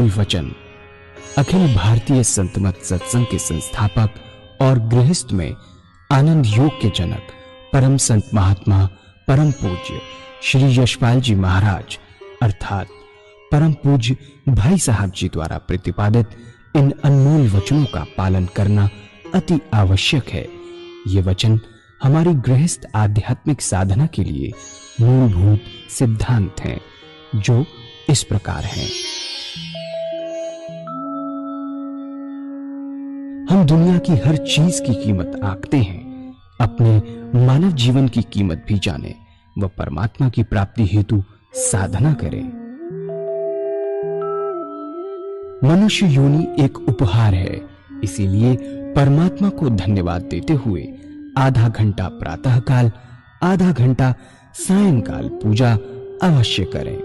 अनमोल वचन अखिल भारतीय संतमत सत्संग के संस्थापक और गृहस्थ में आनंद योग के जनक परम संत महात्मा परम पूज्य श्री यशपाल जी महाराज अर्थात परम पूज्य भाई साहब जी द्वारा प्रतिपादित इन अनमोल वचनों का पालन करना अति आवश्यक है। ये वचन हमारी गृहस्थ आध्यात्मिक साधना के लिए मूलभूत सिद्धांत हैं, जो इस प्रकार हैं। हम दुनिया की हर चीज की कीमत आंकते हैं, अपने मानव जीवन की कीमत भी जाने व परमात्मा की प्राप्ति हेतु साधना करें। मनुष्य योनि एक उपहार है, इसीलिए परमात्मा को धन्यवाद देते हुए आधा घंटा प्रातःकाल, आधा घंटा सायंकाल पूजा अवश्य करें।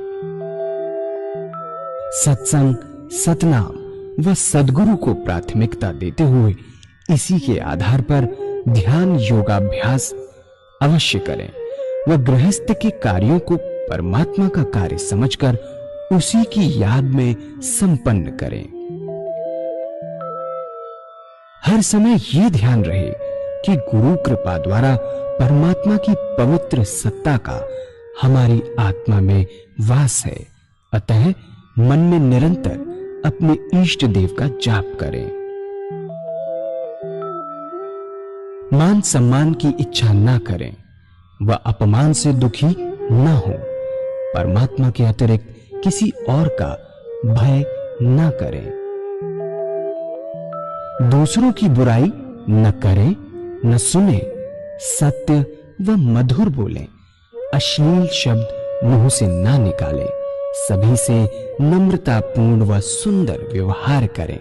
सत्संग, सतनाम व सद्गुरु को प्राथमिकता देते हुए इसी के आधार पर ध्यान योगाभ्यास अवश्य करें व गृहस्थ के कार्यों को परमात्मा का कार्य समझकर उसी की याद में संपन्न करें। हर समय ये ध्यान रहे कि गुरु कृपा द्वारा परमात्मा की पवित्र सत्ता का हमारी आत्मा में वास है, अतः मन में निरंतर अपने इष्ट देव का जाप करें। मान सम्मान की इच्छा न करें व अपमान से दुखी न हो। परमात्मा के अतिरिक्त किसी और का भय न करें। दूसरों की बुराई न करें, न सुने, सत्य व मधुर बोलें, अश्लील शब्द मुंह से ना निकालें, सभी से नम्रतापूर्ण व सुंदर व्यवहार करें।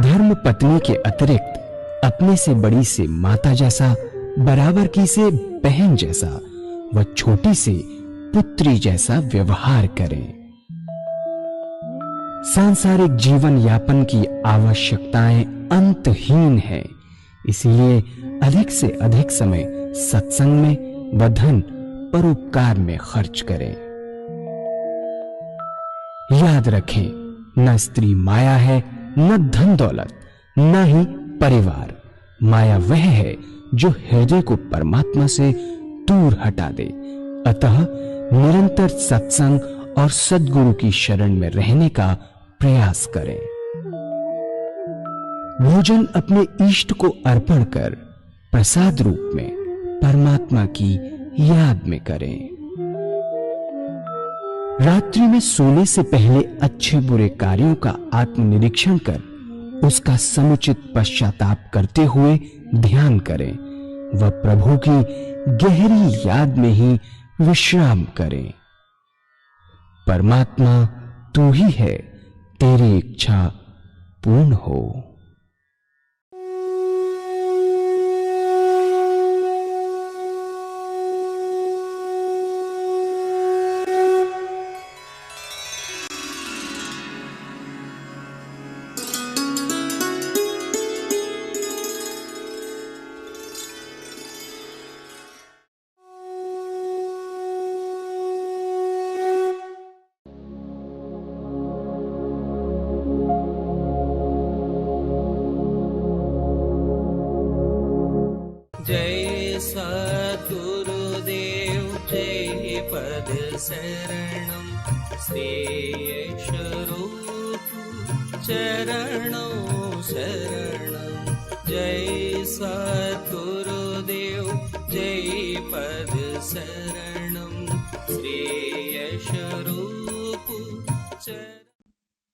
धर्म पत्नी के अतिरिक्त अपने से बड़ी से माता जैसा, बराबर की से बहन जैसा व छोटी से पुत्री जैसा व्यवहार करें। सांसारिक जीवन यापन की आवश्यकताएं अंतहीन है, इसलिए अधिक से अधिक समय सत्संग में व धन परोपकार में खर्च करें। याद रखें, न स्त्री माया है, न धन दौलत, न ही परिवार। माया वह है जो हृदय को परमात्मा से दूर हटा दे। अतः निरंतर सत्संग और सद्गुरु की शरण में रहने का प्रयास करें। भोजन अपने इष्ट को अर्पण कर प्रसाद रूप में परमात्मा की याद में करें। रात्रि में सोने से पहले अच्छे बुरे कार्यों का आत्मनिरीक्षण कर उसका समुचित पश्चाताप करते हुए ध्यान करें व प्रभु की गहरी याद में ही विश्राम करें। परमात्मा तू ही है, तेरी इच्छा पूर्ण हो। जय सद्गुरुदेव जय पद शरणम श्रेयस रूप चरणों शरणम। जय सद्गुरुदेव जय पद शरणम श्रेयस रूप चरण।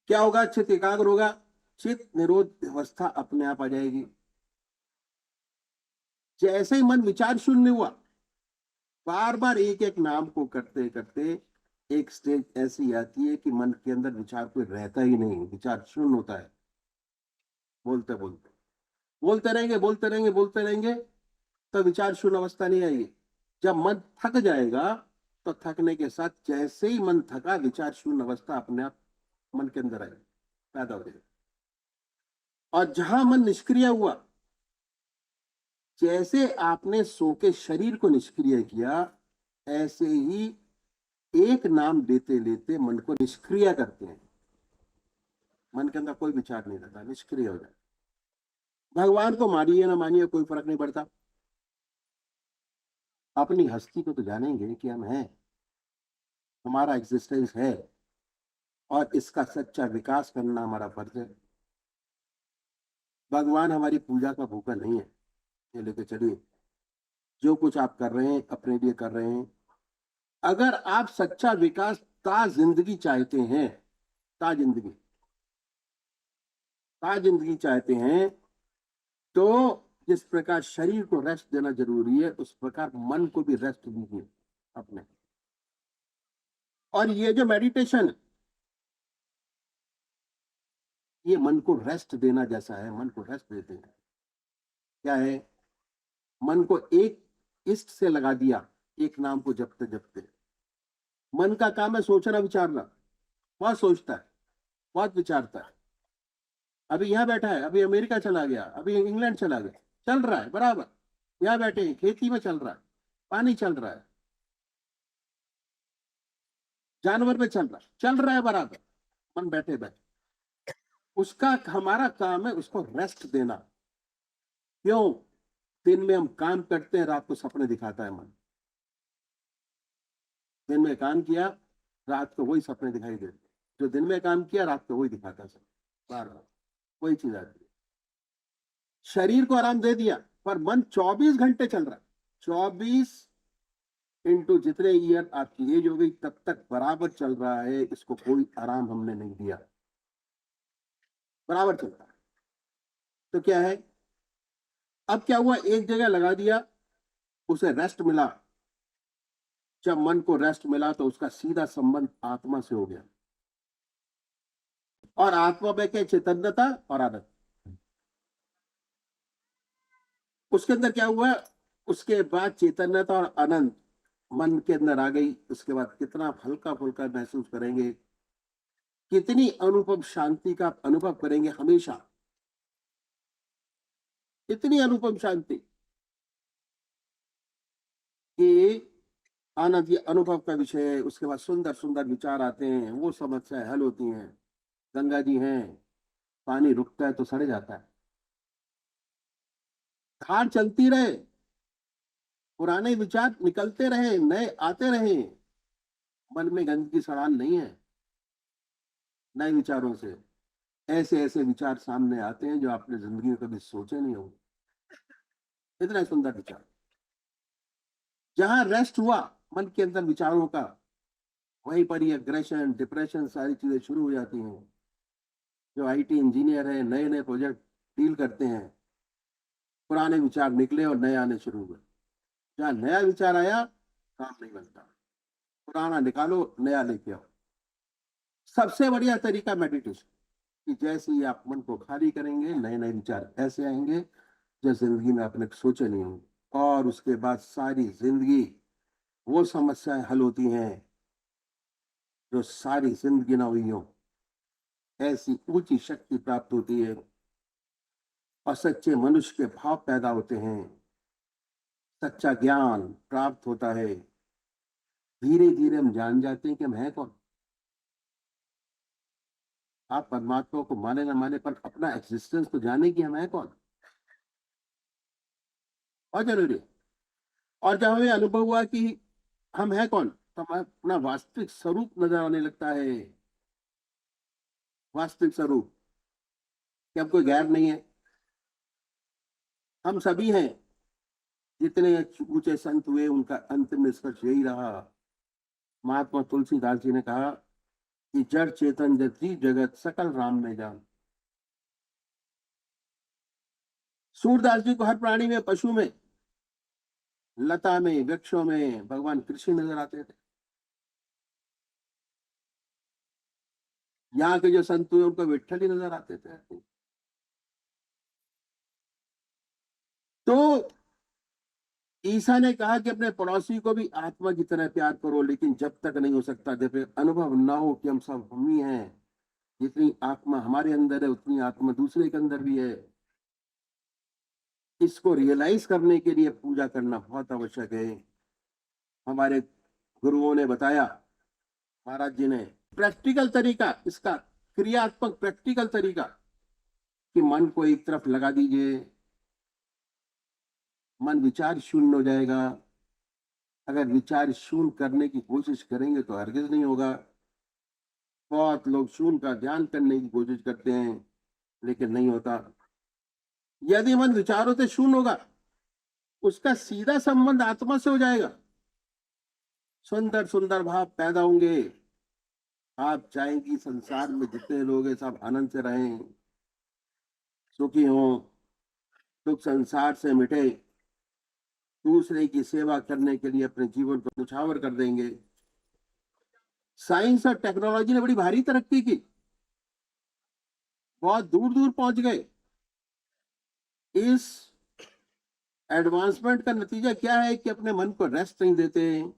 क्या होगा? चित्त एकाग्र होगा, चित्त निरोध अवस्था अपने आप आ जाएगी। जैसे ही मन विचार शून्य हुआ, बार बार एक एक नाम को करते करते एक स्टेज ऐसी आती है कि मन के अंदर विचार कोई रहता ही नहीं, विचार शून्य होता है। बोलते बोलते बोलते रहेंगे, बोलते रहेंगे, बोलते रहेंगे, तो विचार शून्य अवस्था नहीं आएगी। जब मन थक जाएगा तो थकने के साथ जैसे ही मन थका, विचार शून्य अवस्था अपने आप मन के अंदर आएगी, पैदा हो जाएगी। और जहां मन निष्क्रिय हुआ, जैसे आपने सो के शरीर को निष्क्रिय किया, ऐसे ही एक नाम लेते लेते मन को निष्क्रिय करते हैं। मन के अंदर कोई विचार नहीं रहता, निष्क्रिय हो जाए। भगवान को मानिए ना मानिए कोई फर्क नहीं पड़ता, अपनी हस्ती को तो जानेंगे कि हम हैं, हमारा एग्जिस्टेंस है और इसका सच्चा विकास करना हमारा फर्ज है। भगवान हमारी पूजा का भूखा नहीं है। ये लेके चलिए, जो कुछ आप कर रहे हैं अपने लिए कर रहे हैं। अगर आप सच्चा विकास ता जिंदगी चाहते हैं, ता जिंदगी, ता जिंदगी चाहते हैं, तो जिस प्रकार शरीर को रेस्ट देना जरूरी है उस प्रकार मन को भी रेस्ट दीजिए अपने। और ये जो मेडिटेशन, ये मन को रेस्ट देना जैसा है, मन को रेस्ट देते हैं। क्या है? मन को एक इष्ट से लगा दिया, एक नाम को जपते जपते। मन का काम है सोचना विचारना, बहुत सोचता है, बहुत विचारता है। अभी यहाँ बैठा है, अभी अमेरिका चला गया, अभी इंग्लैंड चला गया, चल रहा है बराबर। यहाँ बैठे हैं, खेती में चल रहा है, पानी चल रहा है, जानवर में चल रहा है बराबर। मन बैठे बैठे, उसका हमारा काम है उसको रेस्ट देना। क्यों? दिन में हम काम करते हैं, रात को सपने दिखाता है मन। दिन में काम किया, रात को वही सपने दिखाई देते। जो दिन में काम किया रात को वही दिखाता है सब, बार बार वही चीज आती है। शरीर को आराम दे दिया, पर मन 24 घंटे चल रहा है। 24 इंटू जितने ईयर आपकी एज हो गई तब तक बराबर चल रहा है। इसको कोई आराम हमने नहीं दिया, बराबर चल रहा है। तो क्या है? अब क्या हुआ, एक जगह लगा दिया, उसे रेस्ट मिला। जब मन को रेस्ट मिला तो उसका सीधा संबंध आत्मा से हो गया। और आत्मा में क्या? चैतन्यता और आनंद। उसके अंदर क्या हुआ? उसके बाद चैतन्यता और आनंद मन के अंदर आ गई। उसके बाद कितना हल्का फुल्का महसूस करेंगे, कितनी अनुपम शांति का अनुभव करेंगे हमेशा। इतनी अनुपम शांति कि आनंद ये अनुभव का विषय है। उसके बाद सुंदर सुंदर विचार आते हैं, वो समस्याएं हल होती हैं। गंगा जी हैं, पानी रुकता है तो सड़ जाता है, धार चलती रहे, पुराने विचार निकलते रहे, नए आते रहे। मन में गंदगी सड़ान नहीं है। नए विचारों से ऐसे ऐसे विचार सामने आते हैं जो आपने जिंदगी में कभी सोचे नहीं होंगे। इतना सुंदर विचार। जहां रेस्ट हुआ मन के अंदर विचारों का, वहीं पर ये अग्रेशन डिप्रेशन सारी चीजें शुरू हो जाती हैं। जो आईटी इंजीनियर है, नए नए प्रोजेक्ट डील करते हैं, पुराने विचार निकले और नए आने शुरू हुए। जहां नया विचार आया काम नहीं बनता, पुराना निकालो नया लेके आओ। सबसे बढ़िया तरीका मेडिटेशन, कि जैसे ही आप मन को खाली करेंगे नए नए विचार ऐसे आएंगे जो जिंदगी में आपने सोचे नहीं होंगे। और उसके बाद सारी जिंदगी वो समस्याएं हल होती हैं जो सारी जिंदगी ना हुई हो। ऐसी ऊंची शक्ति प्राप्त होती है और सच्चे मनुष्य के भाव पैदा होते हैं। सच्चा ज्ञान प्राप्त होता है। धीरे धीरे हम जान जाते हैं कि हम हैं कौन। आप परमात्मा को माने ना माने पर अपना एग्जिस्टेंस तो जाने कि हम हैं कौन, बहुत जरूरी है। और जब हमें अनुभव हुआ कि हम हैं कौन, तो हमें अपना वास्तविक स्वरूप नजर आने लगता है। वास्तविक स्वरूप कि हम कोई गैर नहीं है, हम सभी हैं। जितने ऊंचे संत हुए उनका अंतिम निष्कर्ष यही रहा। महात्मा तुलसीदास जी ने कहा कि जड़ चेतन जति जगत सकल राम में जान। सूरदास जी को हर प्राणी में, पशु में, लता में, वृक्षों में भगवान कृष्ण नजर आते थे। यहाँ के जो संत हुए उनको विट्ठल ही नजर आते थे। तो ईसा ने कहा कि अपने पड़ोसी को भी आत्मा की तरह प्यार करो, लेकिन जब तक नहीं हो सकता जब तक अनुभव ना हो कि हम सब हम ही हैं। जितनी आत्मा हमारे अंदर है उतनी आत्मा दूसरे के अंदर भी है। इसको रियलाइज करने के लिए पूजा करना बहुत आवश्यक है। हमारे गुरुओं ने बताया महाराज जी ने प्रैक्टिकल तरीका, इसका क्रियात्मक प्रैक्टिकल तरीका कि मन को एक तरफ लगा दीजिए, मन विचार शून्य हो जाएगा। अगर विचार शून्य करने की कोशिश करेंगे तो हरगिज नहीं होगा। बहुत लोग शून्य का ध्यान करने की कोशिश करते हैं लेकिन नहीं होता। यदि मन विचारों से शून्य होगा, उसका सीधा संबंध आत्मा से हो जाएगा। सुंदर सुंदर भाव पैदा होंगे। आप चाहेंगी संसार में जितने लोग हैं सब आनंद से रहें, सुखी हों, दुख संसार से मिटे, दूसरे की सेवा करने के लिए अपने जीवन को न्यौछावर कर देंगे। साइंस और टेक्नोलॉजी ने बड़ी भारी तरक्की की, बहुत दूर दूर पहुंच गए। इस एडवांसमेंट का नतीजा क्या है कि अपने मन को रेस्ट नहीं देते,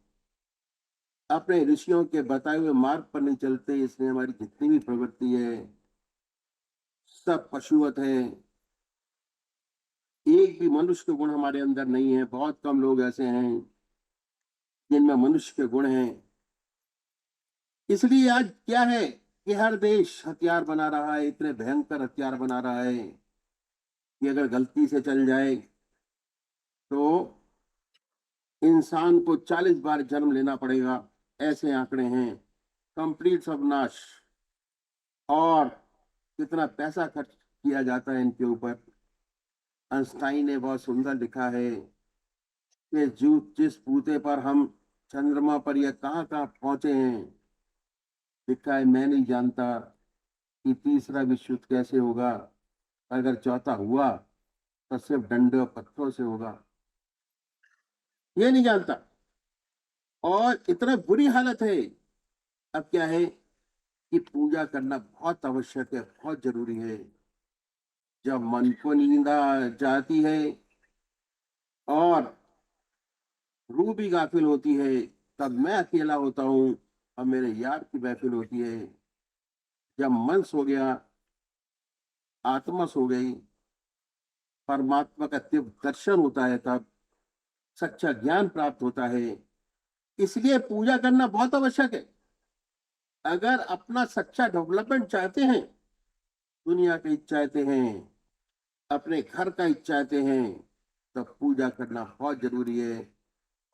अपने ऋषियों के बताए हुए मार्ग पर नहीं चलते, इसलिए हमारी जितनी भी प्रवृत्ति है सब पशुवत है। एक भी मनुष्य के गुण हमारे अंदर नहीं है। बहुत कम लोग ऐसे हैं जिनमें मनुष्य के गुण हैं। इसलिए आज क्या है कि हर देश हथियार बना रहा है, इतने भयंकर हथियार बना रहा है कि अगर गलती से चल जाए तो इंसान को 40 बार जन्म लेना पड़ेगा, ऐसे आंकड़े हैं। कंप्लीट सर्वनाश। और कितना पैसा खर्च किया जाता है इनके ऊपर। आइंस्टाइन ने बहुत सुंदर लिखा है कि जिस बूते पर हम चंद्रमा पर या कहाँ कहाँ पहुंचे हैं, लिखा है मैं नहीं जानता कि तीसरा विश्व युद्ध कैसे होगा। अगर चौथा हुआ तो सिर्फ डंडे और पत्थरों से होगा, ये नहीं जानता। और इतना बुरी हालत है। अब क्या है कि पूजा करना बहुत आवश्यक है, बहुत जरूरी है। जब मन को नींद आ जाती है और रूह भी गाफिल होती है, तब मैं अकेला होता हूँ और मेरे यार की महफिल होती है। जब मन सो गया, आत्मा सो गई, परमात्मा का दिव्य दर्शन होता है, तब सच्चा ज्ञान प्राप्त होता है। इसलिए पूजा करना बहुत आवश्यक है। अगर अपना सच्चा डेवलपमेंट चाहते हैं, दुनिया का हित चाहते हैं, अपने घर का हित चाहते हैं, तब पूजा करना बहुत जरूरी है।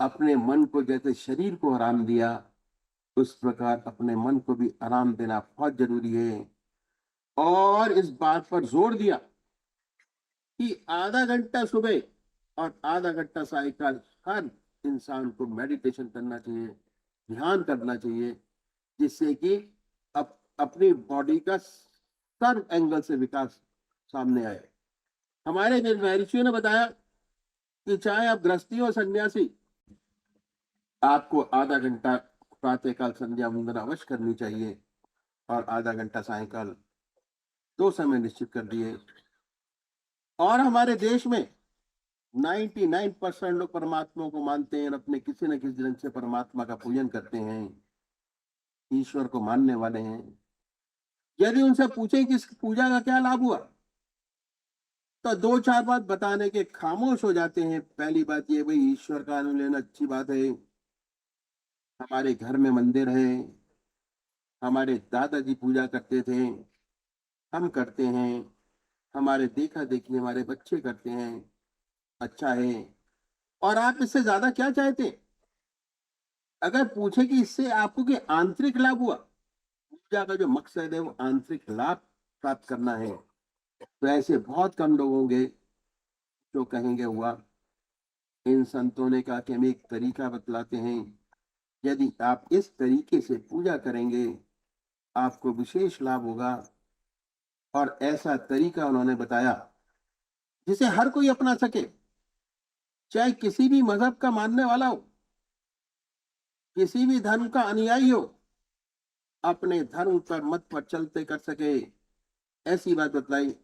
अपने मन को जैसे शरीर को आराम दिया, उस प्रकार अपने मन को भी आराम देना बहुत जरूरी है। और इस बात पर जोर दिया कि आधा घंटा सुबह और आधा घंटा सायंकाल हर इंसान को मेडिटेशन करना चाहिए, ध्यान करना चाहिए, जिससे कि अपनी बॉडी का सर्व एंगल से विकास सामने आए। हमारे महर्षियों ने बताया कि चाहे आप गृहस्थी हो सन्यासी, आपको आधा घंटा प्रातःकाल संध्या वंदना अवश्य करनी चाहिए और आधा घंटा सायंकाल, 2 समय निश्चित कर दिए। और हमारे देश में 99% लोग परमात्मा को मानते हैं और अपने किसी न किसी ढंग से परमात्मा का पूजन करते हैं, ईश्वर को मानने वाले हैं। यदि उनसे पूछें कि इस पूजा का क्या लाभ हुआ, तो 2-4 बात बताने के खामोश हो जाते हैं। पहली बात ये, भाई ईश्वर का आनंद लेना अच्छी बात है, हमारे घर में मंदिर है, हमारे दादाजी पूजा करते थे, हम करते हैं, हमारे देखा देखी हमारे बच्चे करते हैं, अच्छा है। और आप इससे ज्यादा क्या चाहते हैं? अगर पूछे कि इससे आपको क्या आंतरिक लाभ हुआ, पूजा का जो मकसद है वो आंतरिक लाभ प्राप्त करना है, तो ऐसे बहुत कम लोग होंगे जो कहेंगे हुआ। इन संतों ने कहा कि हम एक तरीका बतलाते हैं, यदि आप इस तरीके से पूजा करेंगे आपको विशेष लाभ होगा। और ऐसा तरीका उन्होंने बताया जिसे हर कोई अपना सके, चाहे किसी भी मजहब का मानने वाला हो, किसी भी धर्म का अनुयायी हो, अपने धर्म पर मत पर चलते कर सके, ऐसी बात बतलाई।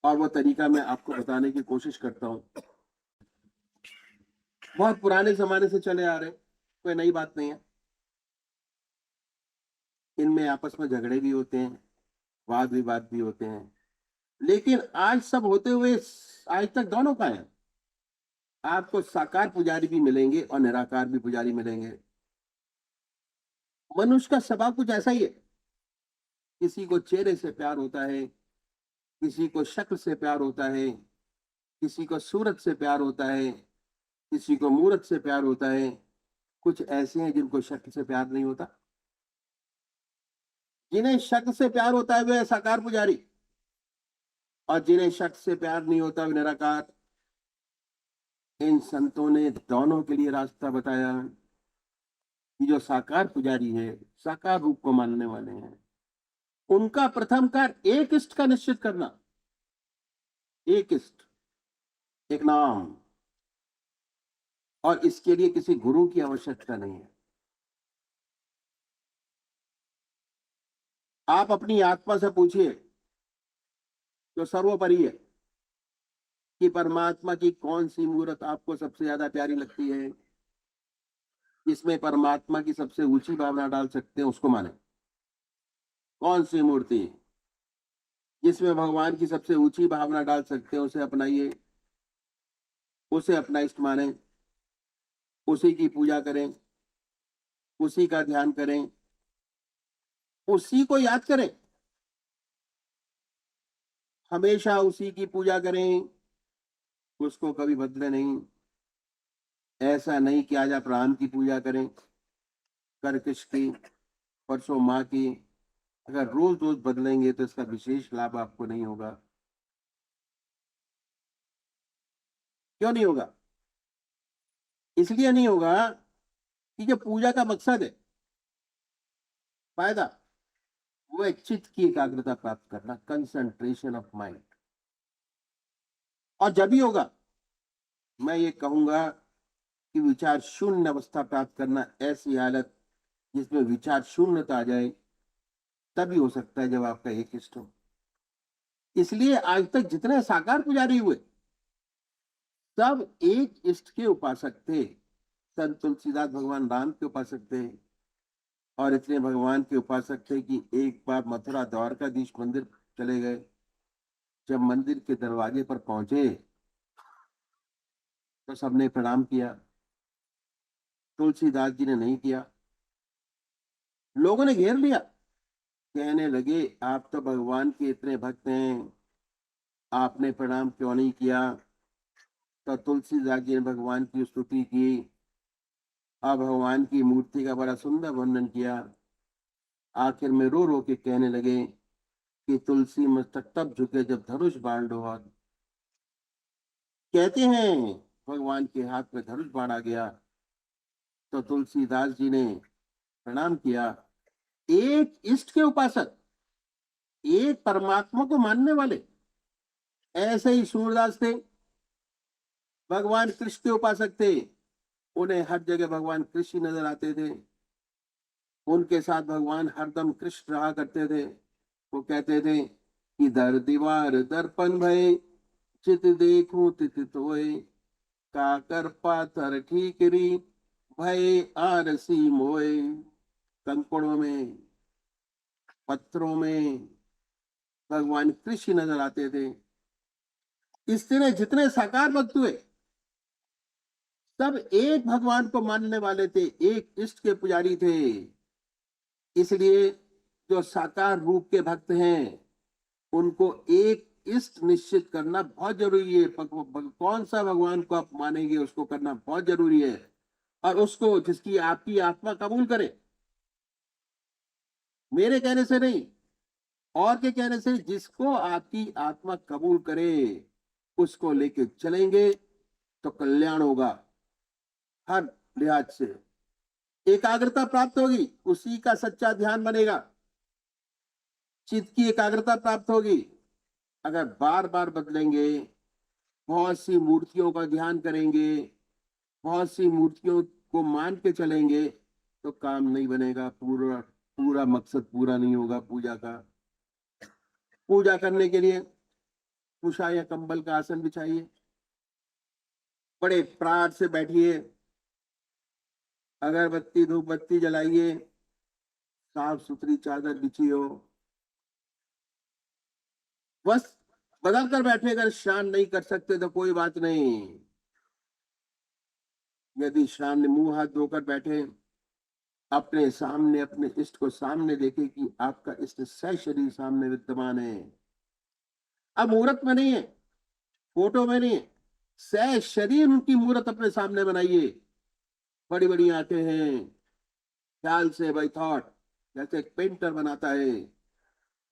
और वो तरीका मैं आपको बताने की कोशिश करता हूँ। बहुत पुराने जमाने से चले आ रहे, कोई नई बात नहीं है। इनमें आपस में झगड़े भी होते हैं, वाद विवाद भी होते हैं, लेकिन आज सब होते हुए आज तक दोनों का है। आपको साकार पुजारी भी मिलेंगे और निराकार भी पुजारी मिलेंगे। मनुष्य का स्वभाव कुछ ऐसा ही है। किसी को चेहरे से प्यार होता है, किसी को शक्ल से प्यार होता है, किसी को सूरत से प्यार होता है, किसी को मूरत से प्यार होता है। कुछ ऐसे हैं जिनको शक्ल से प्यार नहीं होता। जिन्हें शक्ल से प्यार होता है वे है साकार पुजारी, और जिन्हें शक्ल से प्यार नहीं होता वे निराकार। इन संतों ने दोनों के लिए रास्ता बताया कि जो साकार पुजारी है, साकार रूप को मानने वाले हैं, उनका प्रथम कार्य एक इष्ट का निश्चित करना। एक इष्ट, एक नाम, और इसके लिए किसी गुरु की आवश्यकता नहीं है। आप अपनी आत्मा से पूछिए जो सर्वोपरि है कि परमात्मा की कौन सी मूर्त आपको सबसे ज्यादा प्यारी लगती है, जिसमें परमात्मा की सबसे ऊंची भावना डाल सकते हैं उसको माने। कौन सी मूर्ति जिसमें भगवान की सबसे ऊंची भावना डाल सकते हैं उसे अपनाइए, उसे अपना इष्ट माने, उसी की पूजा करें, उसी का ध्यान करें, उसी को याद करें, हमेशा उसी की पूजा करें, उसको कभी बदले नहीं। ऐसा नहीं कि आज आप राम की पूजा करें, कल कृष्ण की, परसों माँ की। अगर रोज रोज बदलेंगे तो इसका विशेष लाभ आपको नहीं होगा। क्यों नहीं होगा? इसलिए नहीं होगा कि जो पूजा का मकसद है, फायदा, वो है चित्त की एकाग्रता प्राप्त करना, कंसंट्रेशन ऑफ माइंड। और जब ही होगा, मैं ये कहूंगा कि विचार शून्य अवस्था प्राप्त करना, ऐसी हालत जिसमें विचार शून्यता आ जाए, तभी हो सकता है जब आपका एक इष्ट हो। इसलिए आज तक जितने साकार पुजारी हुए सब एक इष्ट के उपासक थे। संत तुलसीदास भगवान राम के उपासक थे, और इतने भगवान के उपासक थे कि एक बार मथुरा द्वारकाधीश मंदिर चले गए। जब मंदिर के दरवाजे पर पहुंचे तो सबने प्रणाम किया, तुलसीदास जी ने नहीं किया। लोगों ने घेर लिया, कहने लगे आप तो भगवान के इतने भक्त हैं, आपने प्रणाम क्यों नहीं किया? तो तुलसीदास जी ने भगवान की स्तुति की और भगवान की मूर्ति का बड़ा सुंदर वर्णन किया। आखिर में रो रो के कहने लगे कि तुलसी मस्तक तब झुके जब धनुष बाण डोहा। कहते हैं भगवान के हाथ में धनुष बाण आ गया तो तुलसीदास जी ने प्रणाम किया। एक इष्ट के उपासक, एक परमात्मा को मानने वाले, ऐसे ही सूरदास थे, भगवान कृष्ण के उपासक थे। उन्हें हर जगह भगवान कृष्ण नजर आते थे, उनके साथ भगवान हरदम कृष्ण रहा करते थे। वो कहते थे कि दर दीवार दर्पण भय, चित देखूं तित तोय, काकर पाथर ठीकरी, भय आरसी मोय। कंकड़ों में, पत्थरों में भगवान कृष्ण नजर आते थे। इस तरह जितने साकार भक्त हुए सब एक भगवान को मानने वाले थे, एक इष्ट के पुजारी थे। इसलिए जो साकार रूप के भक्त हैं उनको एक इष्ट निश्चित करना बहुत जरूरी है। कौन सा भगवान को आप मानेंगे उसको करना बहुत जरूरी है, और उसको जिसकी आपकी आत्मा कबूल करे। मेरे कहने से नहीं, और के कहने से, जिसको आपकी आत्मा कबूल करे उसको लेके चलेंगे तो कल्याण होगा। हर लिहाज से एकाग्रता प्राप्त होगी, उसी का सच्चा ध्यान बनेगा। चित्त की एकाग्रता प्राप्त होगी। अगर बार बार बदलेंगे, बहुत सी मूर्तियों का ध्यान करेंगे, बहुत सी मूर्तियों को मान के चलेंगे तो काम नहीं बनेगा, पूरा पूरा मकसद पूरा नहीं होगा पूजा का। पूजा करने के लिए उषा या कंबल का आसन बिछाइए, बड़े प्राण से बैठिए, अगरबत्ती धूप बत्ती जलाइए, साफ सुथरी चादर बिछी हो, बस बदल कर बैठे। अगर स्नान नहीं कर सकते तो कोई बात नहीं, यदि स्नान मुंह हाथ धोकर बैठे अपने सामने अपने इष्ट को सामने देखे कि आपका इष्ट सशरीर सामने विद्यमान है। अब मूर्त में नहीं है, फोटो में नहीं है, सशरीर उनकी मूर्त अपने सामने बनाइए। बड़ी बड़ी आंखें हैं, ख्याल से बाय थॉट, जैसे एक पेंटर बनाता है।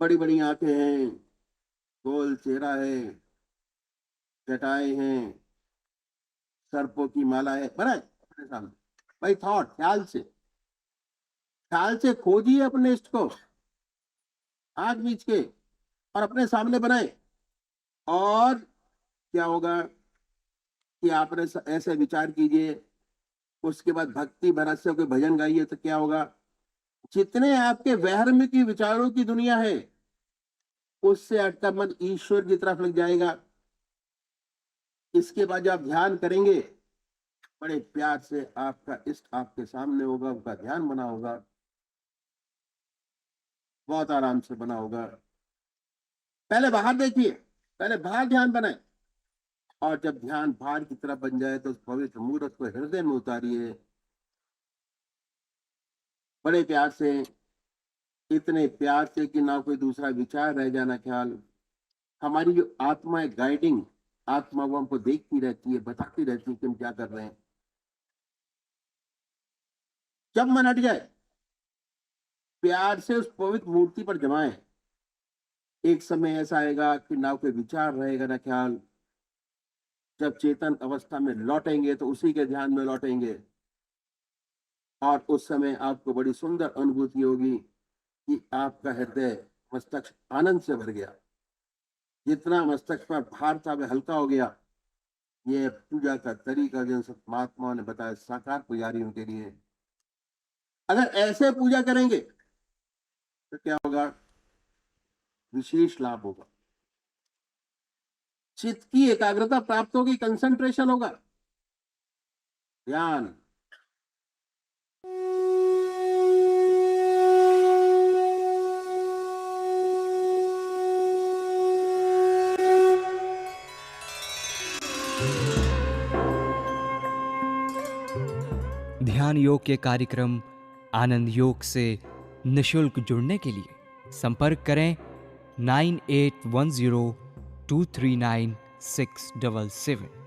बड़ी बड़ी आंखें हैं, गोल चेहरा है, जटाएं हैं, सर्पों की माला है, बनाए अपने सामने बाय थॉट, ख्याल से खोजिए अपने इष्ट को, आंख बीच के, और अपने सामने बनाए। और क्या होगा कि आपने ऐसे विचार कीजिए, उसके बाद भक्ति भरत से कोई भजन गाइए तो क्या होगा, जितने आपके वहम की विचारों की दुनिया है उससे हटकर मन ईश्वर की तरफ लग जाएगा। इसके बाद जब आप ध्यान करेंगे, बड़े प्यार से आपका इष्ट आपके सामने होगा, उनका ध्यान बना होगा, बहुत आराम से बना होगा। पहले बाहर देखिए, पहले बाहर ध्यान बनाए, और जब ध्यान बाहर की तरफ बन जाए तो उस पवित्र मूर्त को हृदय में उतारिए, बड़े प्यार से, इतने प्यार से कि ना कोई दूसरा विचार रह जाना ख्याल। हमारी जो आत्मा है, गाइडिंग आत्मा, वो हमको देखती रहती है, बताती रहती है कि हम क्या कर रहे हैं। जब मन हट जाए, प्यार से उस पवित्र मूर्ति पर जमाएं। एक समय ऐसा आएगा कि ना कोई विचार रहेगा ना ख्याल। जब चेतन अवस्था में लौटेंगे तो उसी के ध्यान में लौटेंगे, और उस समय आपको बड़ी सुंदर अनुभूति होगी कि आपका हृदय, मस्तक आनंद से भर गया। जितना मस्तक पर भार था वह हल्का हो गया। ये पूजा का तरीका जो संत महात्माओं ने बताया साकार पुजारियों के लिए। अगर ऐसे पूजा करेंगे तो क्या होगा, विशेष लाभ होगा, चित्त की एकाग्रता प्राप्त होगी, कंसंट्रेशन होगा, ध्यान। ध्यान योग के कार्यक्रम आनंद योग से निशुल्क जुड़ने के लिए संपर्क करें 9810239677।